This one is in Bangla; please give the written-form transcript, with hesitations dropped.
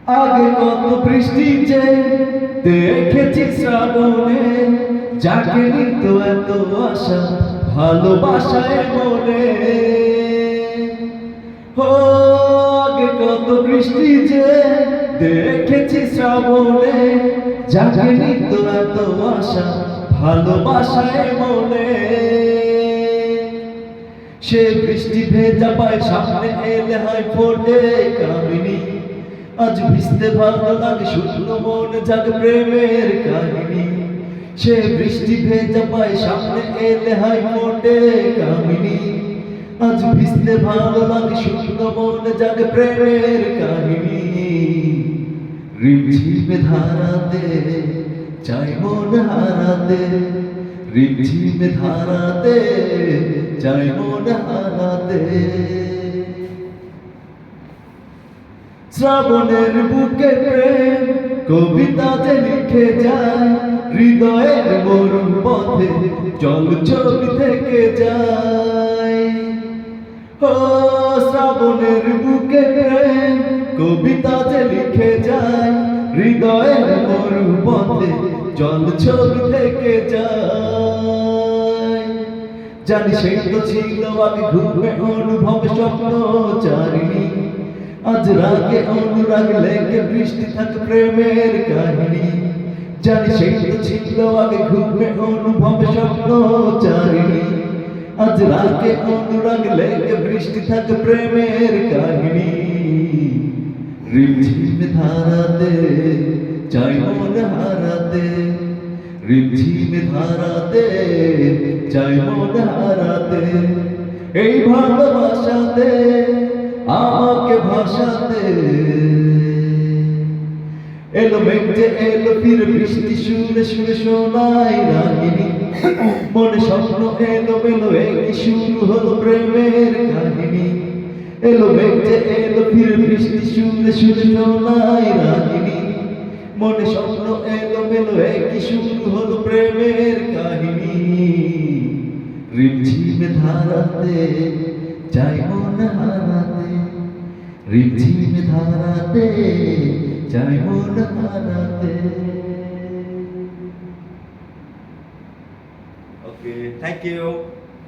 আগে কত বৃষ্টি যে দেখেছি শ্রাবণে, যাকে নিত এত আশা ভালোবাসায় মনে। ও আগে কত বৃষ্টি যে দেখেছি শ্রাবণে, যাকে নিত এত আশা ভালোবাসায় মনে। সে বৃষ্টি ভেজা পায় সামনে এলে হয় ফোটে কামিনী, আজ ভিজতে ভালো লাগে শুকনো মন জাগে প্রেমের কাহিনী। সে বৃষ্টি ভেজা পায় সামনে এলে হয় ফোটে কামিনী, আজ ভিজতে ভালো লাগে শুকনো মন জাগে প্রেমের কাহিনী। রিমঝিমে ধারাতে চাই মন হারাতে, রিমঝিমে ধারাতে চাই মন হারাতে। শ্রাবণের বুকে প্রেম কবিতা যে লিখে যায়, হৃদয়ের মরুর পথে জল ছবি থেকে যায়। ও শ্রাবণের বুকে প্রেম কবিতা যে লিখে যায়, হৃদয়ের মরুর পথে জল ছবি থেকে যায়। জানি সেই তো ছিল আগে ঘুমে অনুভব স্বপ্ন চারিণী, আজ রাগে অনুরাগ লেগে বৃষ্টি থাকে প্রেমের কাহিনী। জানি সেই তো ছিল আগে ঘুমে অনুভব স্বপ্ন চারিণী, আজ রাগে অনুরাগ লেগে বৃষ্টি থাকে প্রেমের কাহিনী। রিমঝিম ধারাতে চাই মন হারাতে, রিমঝিম ধারাতে চাই মন হারাতে। এই ভালোবাসাতে আমাকে ভাসাতে এলো মেঘ যে এলো ফিরে বৃষ্টি সুরে সুরে শোনাই রাগিনী। মনে স্বপ্ন এলো মেলো একই শুরু হলো প্রেমের কাহিনী। এলো মেঘ যে এলো ফিরে বৃষ্টি সুরে সুরে শোনাই রাগিনী। মনে স্বপ্ন এলো মেলো একই শুরু হলো প্রেমের কাহিনী। রিমঝিম ধারাতে চাই মন হারাতে, রিমঝিম ধারাতে চাই মন হারাতে। Okay, thank you.